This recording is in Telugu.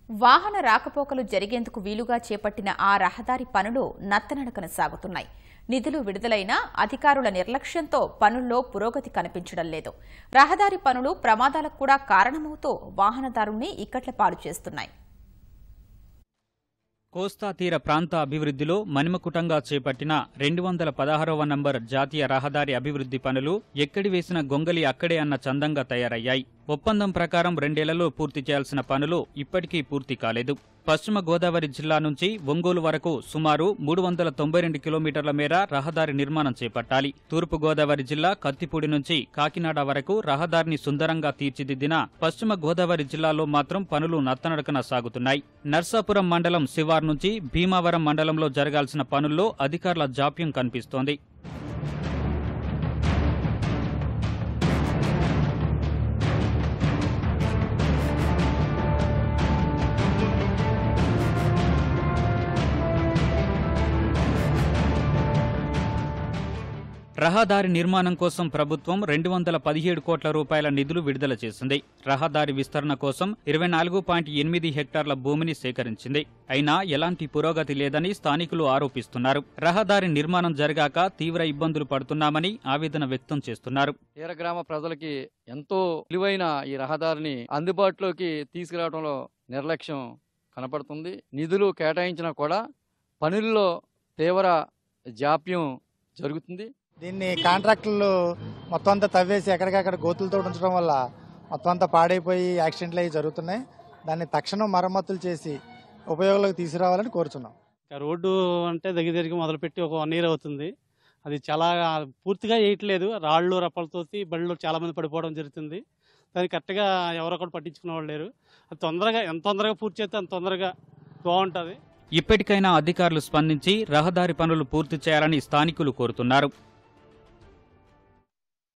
వాహన రాకపోకలు జరిగేందుకు వీలుగా చేపట్టిన ఆ రహదారి పనులు నత్తనడకన సాగుతున్నాయి. నిధులు విడుదలైనా అధికారుల నిర్లక్ష్యంతో పనుల్లో పురోగతి కనిపించడం లేదు. రహదారి పనులు ప్రమాదాలకు కూడా కారణమవుతూ వాహనదారుల్ని ఇక్కట్ల పాలు చేస్తున్నాయి. కోస్తా తీర ప్రాంత అభివృద్ధిలో మణిమకుటంగా చేపట్టిన 216వ నంబర్ జాతీయ రహదారి అభివృద్ధి పనులు ఎక్కడి వేసిన గొంగలి అక్కడే అన్న చందంగా తయారయ్యాయి. ఒప్పందం ప్రకారం 2 ఏళ్లలో పూర్తి చేయాల్సిన పనులు ఇప్పటికీ పూర్తి కాలేదు. పశ్చిమ గోదావరి జిల్లా నుంచి ఒంగోలు వరకు సుమారు 392 కిలోమీటర్ల మేర రహదారి నిర్మాణం చేపట్టాలి. తూర్పు గోదావరి జిల్లా కత్తిపూడి నుంచి కాకినాడ వరకు రహదారిని సుందరంగా తీర్చిదిద్దిన పశ్చిమ గోదావరి జిల్లాలో మాత్రం పనులు నత్తనడకన సాగుతున్నాయి. నర్సాపురం మండలం శివార్ నుంచి భీమావరం మండలంలో జరగాల్సిన పనుల్లో అధికారుల జాప్యం కనిపిస్తోంది. రహదారి నిర్మాణం కోసం ప్రభుత్వం 217 కోట్ల రూపాయల నిధులు విడుదల చేసింది. రహదారి విస్తరణ కోసం 24.8 హెక్టార్ల భూమిని సేకరించింది. అయినా ఎలాంటి పురోగతి లేదని స్థానికులు ఆరోపిస్తున్నారు. రహదారి నిర్మాణం జరగాక తీవ్ర ఇబ్బందులు పడుతున్నామని ఆవేదన వ్యక్తం చేస్తున్నారు. తీర గ్రామ ప్రజలకి ఎంతో విలువైన ఈ రహదారిని అందుబాటులోకి తీసుకురావడంలో నిర్లక్ష్యం కనపడుతుంది. నిధులు కేటాయించినా కూడా పనుల్లో తీవ్ర జాప్యం జరుగుతుంది. దీన్ని కాంట్రాక్టర్లు మొత్తం అంతా తవ్వేసి ఎక్కడికక్కడ గోతులతో ఉంచడం వల్ల మొత్తం అంతా పాడైపోయి యాక్సిడెంట్లు అవి జరుగుతున్నాయి. దాన్ని తక్షణం మరమ్మతులు చేసి ఉపయోగంలోకి తీసుకురావాలని కోరుచున్నాం. రోడ్డు అంటే దగ్గరికి మొదలుపెట్టి ఒక 1 ఇయర్ అవుతుంది. అది చాలా పూర్తిగా వేయట్లేదు. రాళ్ళు రప్పలతోటి బళ్ళు చాలా మంది పడిపోవడం జరుగుతుంది. దాన్ని కరెక్ట్గా ఎవరొకరు పట్టించుకునే వాళ్ళు లేరు. అది ఎంత తొందరగా పూర్తి చేస్తే అంత తొందరగా బాగుంటుంది. ఇప్పటికైనా అధికారులు స్పందించి రహదారి పనులు పూర్తి చేయాలని స్థానికులు కోరుతున్నారు.